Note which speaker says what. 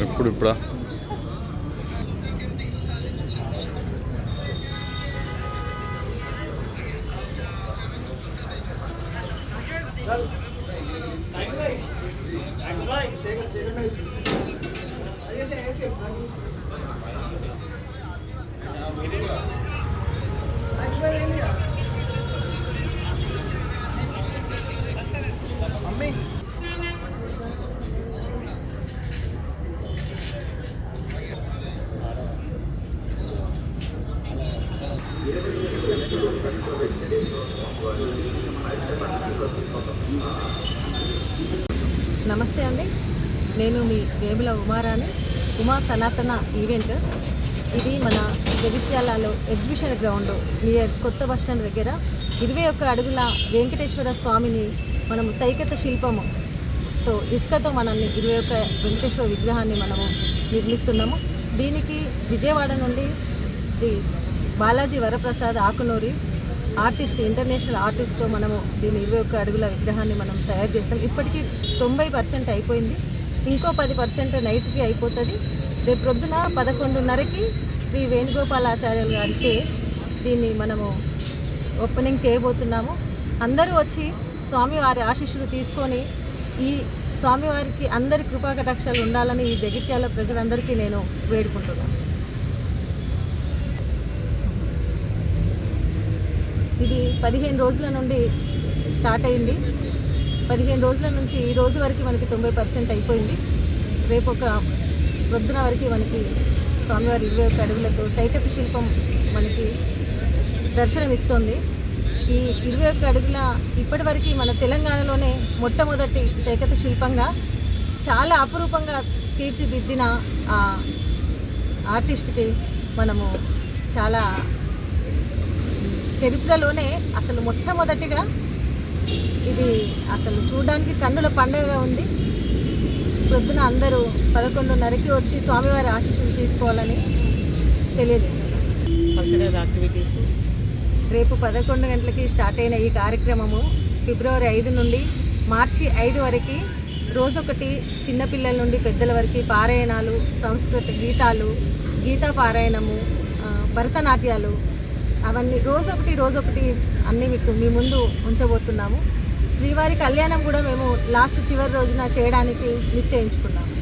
Speaker 1: ఇప్పుడా
Speaker 2: నమస్తే అండి, నేను మీ వేముల ఉమారాణి. ఉమా సనాతన ఈవెంట్ ఇది మన జగిత్యాలలో ఎగ్జిబిషన్ గ్రౌండ్ నియర్ కొత్త బస్టాండ్ దగ్గర 21 అడుగుల వెంకటేశ్వర స్వామిని మనము సైకత శిల్పముతో ఇసుకతో మనల్ని 21 వెంకటేశ్వర విగ్రహాన్ని మనము నిర్మిస్తున్నాము. దీనికి విజయవాడ నుండి శ్రీ బాలాజీ వరప్రసాద్ ఆకునూరి ఆర్టిస్ట్, ఇంటర్నేషనల్ ఆర్టిస్ట్తో మనము దీని 21 అడుగుల విగ్రహాన్ని మనం తయారు చేస్తాం. ఇప్పటికీ 90% అయిపోయింది. ఇంకో 10% నైట్కి అయిపోతుంది. రేపు ప్రొద్దున 11:30కి శ్రీ వేణుగోపాలాచార్యులు గారిచే దీన్ని మనము ఓపెనింగ్ చేయబోతున్నాము. అందరూ వచ్చి స్వామివారి ఆశీస్సులు తీసుకొని ఈ స్వామివారికి అందరి కృపాకటాక్షాలు ఉండాలని ఈ జగిత్యాల ప్రజలందరికీ నేను వేడుకుంటున్నాను. ఇది 15 రోజుల నుండి స్టార్ట్ అయింది. 15 రోజుల నుంచి ఈ రోజు వరకు మనకి 90% అయిపోయింది. రేపు ఒక ప్రొద్దున వరకు మనకి స్వామివారి 21 అడుగులతో సైకత శిల్పం మనకి దర్శనమిస్తుంది. ఈ 21 అడుగుల ఇప్పటివరకు మన తెలంగాణలోనే మొట్టమొదటి సైకత శిల్పంగా చాలా అపురూపంగా తీర్చిదిద్దిన ఆర్టిస్ట్కి మనము చాలా చరిత్రలోనే అసలు మొట్టమొదటిగా ఇది అసలు చూడడానికి కన్నుల పండుగగా ఉంది. ప్రొద్దున అందరూ 11:30కి వచ్చి స్వామివారి ఆశీస్సులు తీసుకోవాలని తెలియజేస్తున్నారు.
Speaker 3: కల్చరల్ యాక్టివిటీస్
Speaker 2: రేపు 11 గంటలకి స్టార్ట్ అయిన ఈ కార్యక్రమము ఫిబ్రవరి 5 నుండి మార్చి 5 వరకు రోజొకటి చిన్నపిల్లల నుండి పెద్దల వరకు పారాయణాలు, సంస్కృత గీతాలు, గీతా పారాయణము, భరతనాట్యాలు అవన్నీ రోజొకటి అన్నీ మీకు మీ ముందు ఉంచబోతున్నాము. శ్రీవారి కళ్యాణం కూడా మేము చివరి రోజున చేయడానికి నిశ్చయించుకున్నాము.